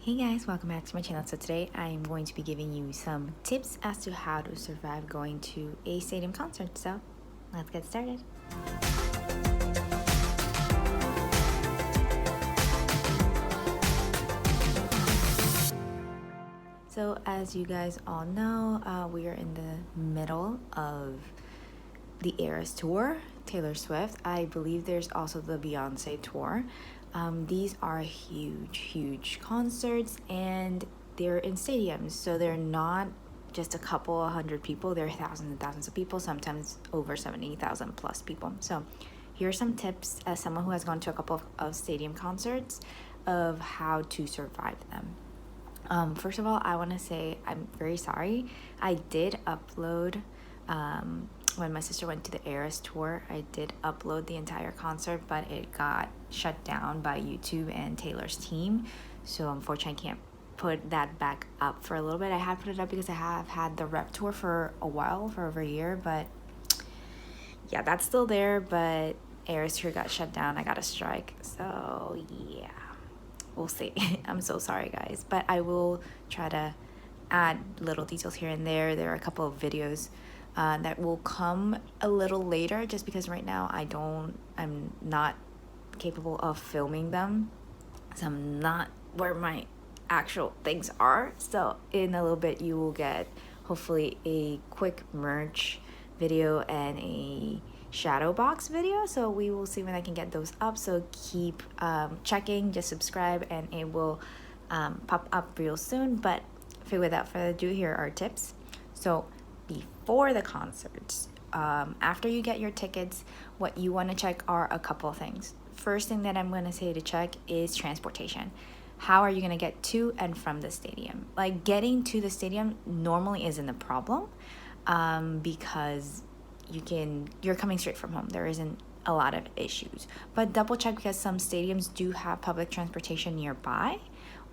Hey guys, welcome back to my channel. So today I am going to be giving you some tips as to how to survive going to a stadium concert. So let's get started. So as you guys all know, we are in the middle of the Eras tour, Taylor Swift. I believe there's also the Beyonce tour. These are huge concerts, and they're in stadiums, so they're not just a couple 100 people. They're thousands and thousands of people, sometimes over 70,000 plus people. So here are some tips as someone who has gone to a couple of stadium concerts of how to survive them. First of all, I want to say I'm very sorry. I did upload when my sister went to the Eras tour, I did upload the entire concert, but it got shut down by YouTube and Taylor's team. So unfortunately, I can't put that back up for a little bit. I have put it up because I have had the rep tour for a while, for over a year, but yeah, that's still there, but Eras tour got shut down. I got a strike. So yeah, we'll see. I'm so sorry, guys, but I will try to add little details here and there. There are a couple of videos that will come a little later, just because right now I'm not capable of filming them, so I'm not where my actual things are. So in a little bit you will get hopefully a quick merch video and a shadow box video, so we will see when I can get those up. So keep checking, just subscribe and it will pop up real soon. But without further ado, here are tips. So before the concerts, after you get your tickets, what you want to check are a couple of things. First thing that I'm going to say to check is transportation. How are you going to get to and from the stadium? Like, getting to the stadium normally isn't a problem because you're coming straight from home. There isn't a lot of issues, but double check because some stadiums do have public transportation nearby,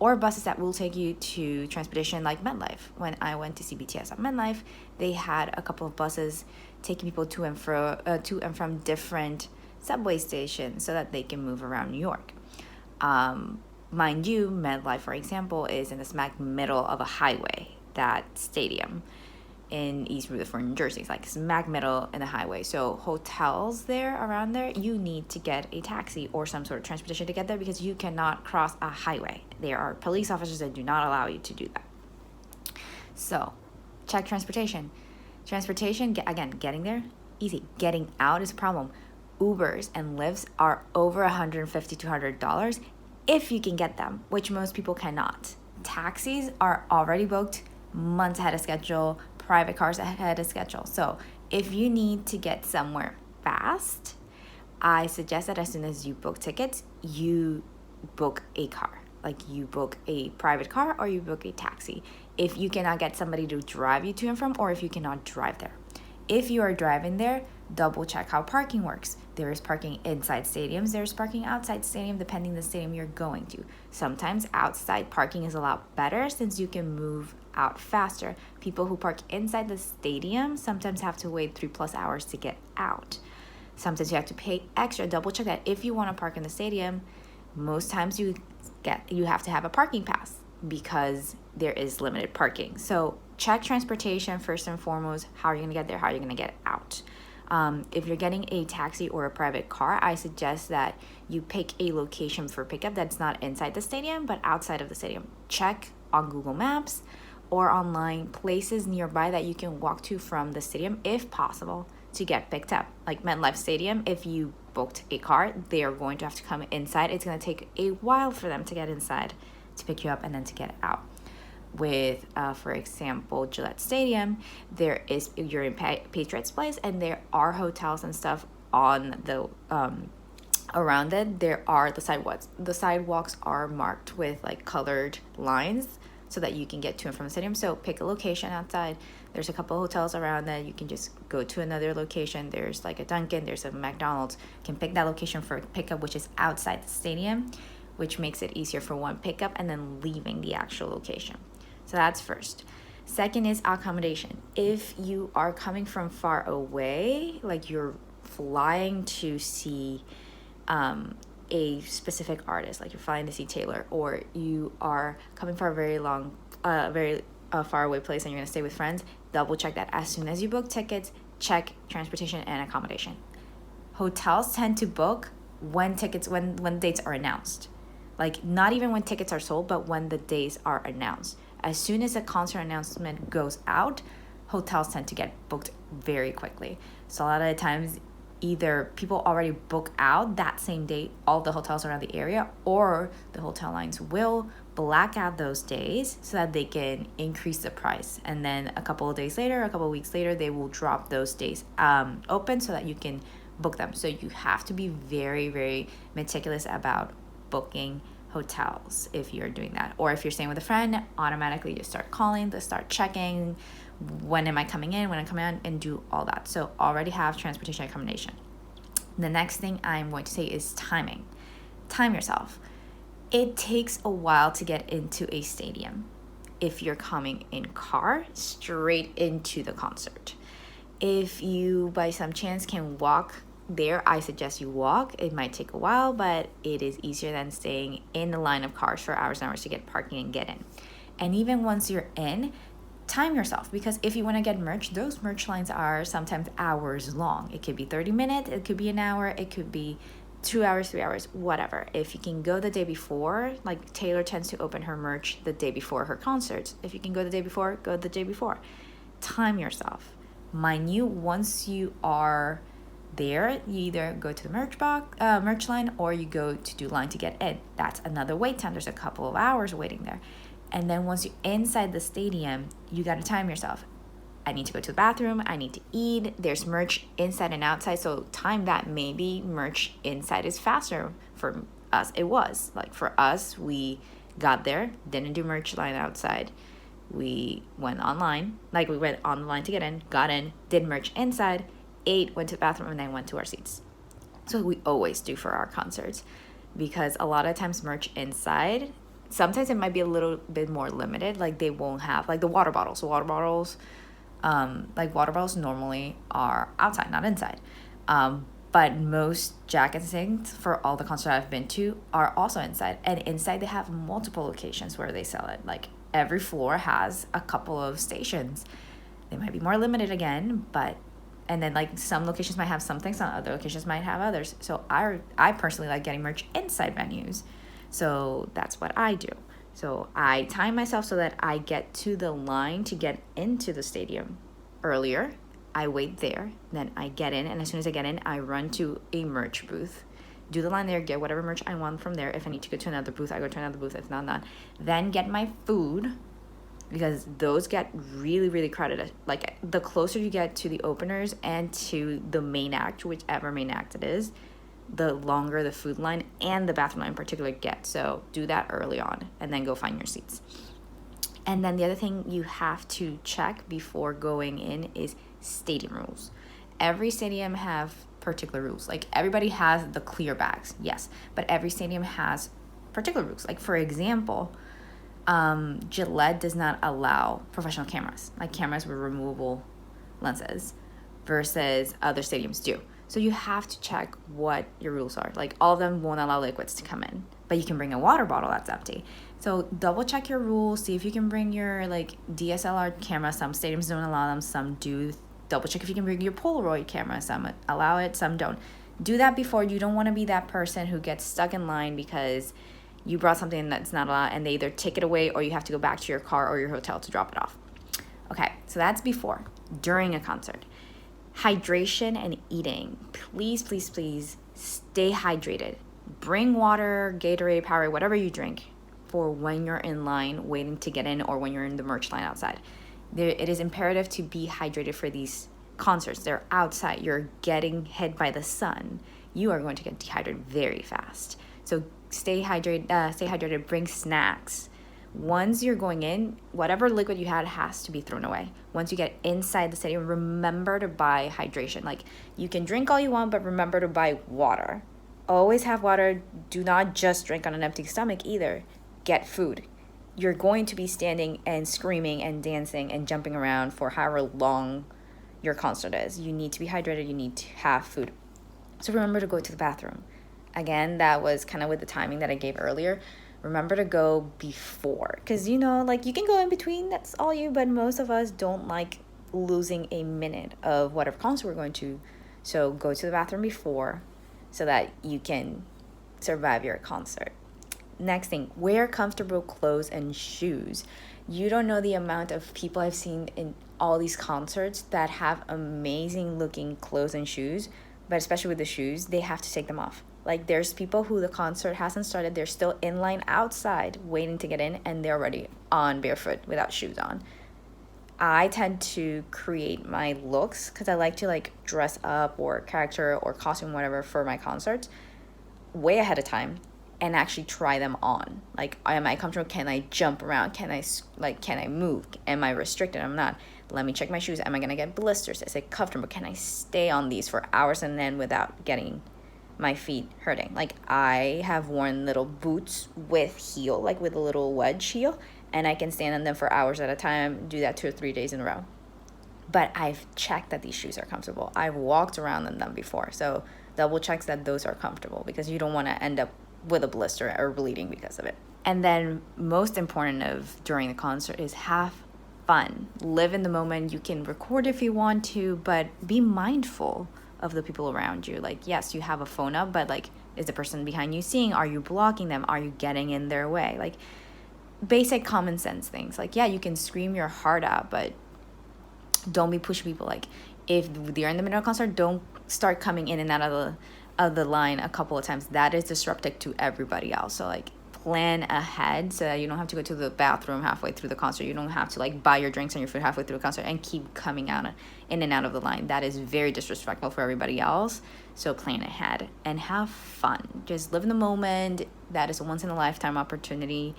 or buses that will take you to transportation, like MetLife. When I went to see BTS at MetLife, they had a couple of buses taking people to and from different subway stations so that they can move around New York. Mind you, MetLife, for example, is in the smack middle of a highway, that stadium in East Rutherford, New Jersey. It's like smack middle in the highway. So hotels there, around there, you need to get a taxi or some sort of transportation to get there because you cannot cross a highway. There are police officers that do not allow you to do that. So check transportation. Again, getting there, easy. Getting out is a problem. Ubers and Lyfts are over $150 to $200 if you can get them, which most people cannot. Taxis are already booked months ahead of schedule, private cars ahead of schedule. So if you need to get somewhere fast, I suggest that as soon as you book tickets, you book a car. Like, you book a private car or you book a taxi if you cannot get somebody to drive you to and from, or if you cannot drive there. If you are driving there, double check how parking works. There is parking inside stadiums, there's parking outside stadium, depending the stadium you're going to. Sometimes outside parking is a lot better since you can move out faster. People who park inside the stadium sometimes have to wait 3+ hours to get out. Sometimes you have to pay extra. Double check that. If you want to park in the stadium, most times you have to have a parking pass because there is limited parking. So check transportation first and foremost. How are you going to get there? How are you going to get out? If you're getting a taxi or a private car, I suggest that you pick a location for pickup that's not inside the stadium but outside of the stadium. Check on Google Maps or online places nearby that you can walk to from the stadium if possible to get picked up. Like MetLife Stadium, if you booked a car, they are going to have to come inside. It's going to take a while for them to get inside to pick you up and then to get out. With for example, Gillette Stadium, you're in Patriots Place and there are hotels and stuff on the around it. There are the sidewalks are marked with like colored lines so that you can get to and from the stadium. So pick a location outside. There's a couple of hotels around that. You can just go to another location. There's like a Dunkin', there's a McDonald's. You can pick that location for a pickup, which is outside the stadium, which makes it easier for one pickup and then leaving the actual location. So that's first. Second is accommodation. If you are coming from far away, like you're flying to see a specific artist, like you're flying to see Taylor, or you are coming for a very long, very far away place and you're going to stay with friends, double check that as soon as you book tickets. Check transportation and accommodation. Hotels tend to book when dates are announced. Like, not even when tickets are sold, but when the days are announced. As soon as a concert announcement goes out, hotels tend to get booked very quickly. So a lot of the times, either people already book out that same day all the hotels around the area, or the hotel lines will black out those days so that they can increase the price. And then a couple of days later, a couple of weeks later, they will drop those days open so that you can book them. So you have to be very, very meticulous about booking hotels if you're doing that. Or if you're staying with a friend, automatically just start calling, just start checking, when am I coming in, when I'm coming out, and do all that. So already have transportation accommodation. The next thing I'm going to say is timing. Time yourself. It takes a while to get into a stadium. If you're coming in car, straight into the concert. If you by some chance can walk there, I suggest you walk. It might take a while, but it is easier than staying in the line of cars for hours and hours to get parking and get in. And even once you're in, time yourself, because if you want to get merch, those merch lines are sometimes hours long. It could be 30 minutes, it could be an hour, it could be 2 hours, 3 hours, whatever. If you can go the day before, like Taylor tends to open her merch the day before her concerts. If you can go the day before, go the day before. Time yourself. Mind you, once you are there, you either go to the merch line, or you go to do line to get in. That's another wait time. There's a couple of hours waiting there. And then once you're inside the stadium, you got to time yourself. I need to go to the bathroom. I need to eat. There's merch inside and outside. So time that. Maybe merch inside is faster. For us, it was. Like for us, we got there, didn't do merch line outside. We went online. Like we went online to get in, got in, did merch inside, ate, went to the bathroom, and then went to our seats. So we always do for our concerts, because a lot of times merch inside, sometimes it might be a little bit more limited. Like they won't have like the water bottles. Water bottles normally are outside, not inside. But most jackets and things for all the concerts I've been to are also inside. And inside they have multiple locations where they sell it. Like every floor has a couple of stations. They might be more limited again, and then like some locations might have some things, some other locations might have others. So I personally like getting merch inside venues. So that's what I do. So I time myself so that I get to the line to get into the stadium earlier. I wait there, then I get in, and as soon as I get in, I run to a merch booth, do the line there, get whatever merch I want from there. If I need to go to another booth, I go to another booth. If not, then get my food, because those get really, really crowded. Like the closer you get to the openers and to the main act, whichever main act it is, the longer the food line and the bathroom line in particular get. So do that early on and then go find your seats. And then the other thing you have to check before going in is stadium rules. Every stadium have particular rules. Like everybody has the clear bags, yes, but every stadium has particular rules. Like for example, Gillette does not allow professional cameras, like cameras with removable lenses, versus other stadiums do. So you have to check what your rules are. Like all of them won't allow liquids to come in, but you can bring a water bottle that's empty. So double check your rules. See if you can bring your like DSLR camera. Some stadiums don't allow them, some do. Double check if you can bring your Polaroid camera. Some allow it, some don't. Do that before. You don't want to be that person who gets stuck in line because you brought something that's not allowed and they either take it away or you have to go back to your car or your hotel to drop it off. Okay, so that's before. During a concert. Hydration and eating. Please, please, please stay hydrated. Bring water, Gatorade, Powerade, whatever you drink for when you're in line waiting to get in or when you're in the merch line outside. It is imperative to be hydrated for these concerts. They're outside. You're getting hit by the sun. You are going to get dehydrated very fast. So stay hydrated. Bring snacks. Once you're going in, whatever liquid you had has to be thrown away. Once you get inside the stadium, remember to buy hydration. Like you can drink all you want, but remember to buy water. Always have water. Do not just drink on an empty stomach either. Get food. You're going to be standing and screaming and dancing and jumping around for however long your concert is. You need to be hydrated. You need to have food. So remember to go to the bathroom again, that was kind of with the timing that I gave earlier. Remember to go before, because like you can go in between, that's all you, but most of us don't like losing a minute of whatever concert we're going to. So go to the bathroom before so that you can survive your concert. Next thing, wear comfortable clothes and shoes. You don't know the amount of people I've seen in all these concerts that have amazing looking clothes and shoes, but especially with the shoes, they have to take them off. Like, there's people who the concert hasn't started, they're still in line outside waiting to get in, and they're already on barefoot without shoes on. I tend to create my looks because I like to like dress up or character or costume, whatever, for my concerts way ahead of time and actually try them on. Like, am I comfortable? Can I jump around? Can I move? Am I restricted? I'm not. Let me check my shoes. Am I gonna get blisters? Is it comfortable? Can I stay on these for hours and then without getting my feet hurting? Like, I have worn little boots with heel, like with a little wedge heel, and I can stand on them for hours at a time, do that 2 or 3 days in a row. But I've checked that these shoes are comfortable. I've walked around in them before, so double checks that those are comfortable, because you don't want to end up with a blister or bleeding because of it. And then most important of during the concert is have fun. Live in the moment. You can record if you want to, but be mindful of the people around you. Like, yes, you have a phone up, but like, is the person behind you seeing? Are you blocking them? Are you getting in their way? Like, basic common sense things. Like, yeah, you can scream your heart out, but don't be pushing people. Like, if they're in the middle of a concert, don't start coming in and out of the line a couple of times. That is disruptive to everybody else. So like, plan ahead so that you don't have to go to the bathroom halfway through the concert. You don't have to like buy your drinks and your food halfway through the concert and keep coming out in and out of the line. That is very disrespectful for everybody else. So plan ahead and have fun. Just live in the moment. That is a once in a lifetime opportunity,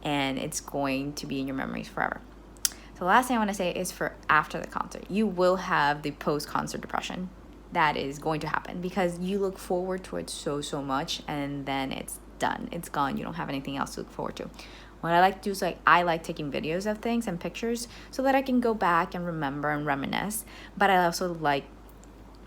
and it's going to be in your memories forever. So the last thing I want to say is for after the concert, you will have the post-concert depression. That is going to happen because you look forward to it so much, and then it's done. It's gone. You don't have anything else to look forward to. What I like to do is like, I like taking videos of things and pictures so that I can go back and remember and reminisce. But I also like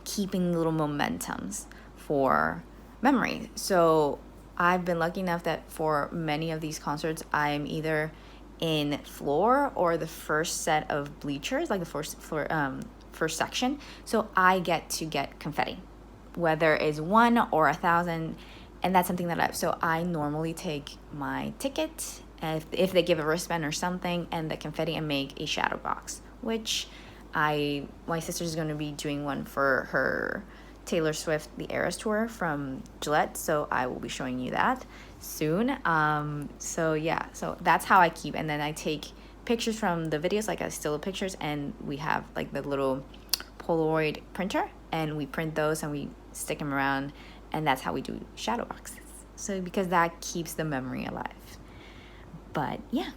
keeping little momentums for memory. So I've been lucky enough that for many of these concerts, I'm either in floor or the first set of bleachers, like the first section. So I get to get confetti, whether it's 1 or 1,000. And that's something that so I normally take my ticket, if they give a wristband or something, and the confetti, and make a shadow box, which my sister's going to be doing one for her Taylor Swift, the Eras Tour from Gillette. So I will be showing you that soon. So yeah, so that's how I keep. And then I take pictures from the videos, like I still pictures, and we have like the little Polaroid printer, and we print those and we stick them around. And that's how we do shadow boxes. So because that keeps the memory alive. But yeah.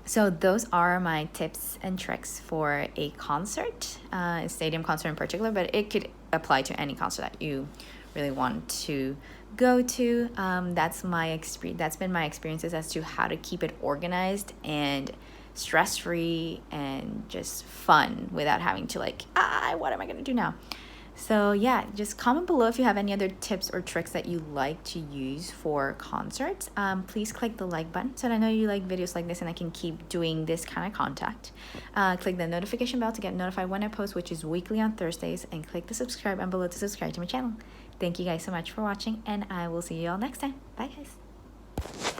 So those are my tips and tricks for a concert, a stadium concert in particular, but it could apply to any concert that you really want to go to. That's been my experiences as to how to keep it organized and stress-free and just fun without having to like, what am I going to do now? So yeah, just comment below if you have any other tips or tricks that you like to use for concerts. Please click the like button so that I know you like videos like this and I can keep doing this kind of content. Click the notification bell to get notified when I post, which is weekly on Thursdays, and click the subscribe button below to subscribe to my channel. Thank you guys so much for watching, and I will see you all next time. Bye guys.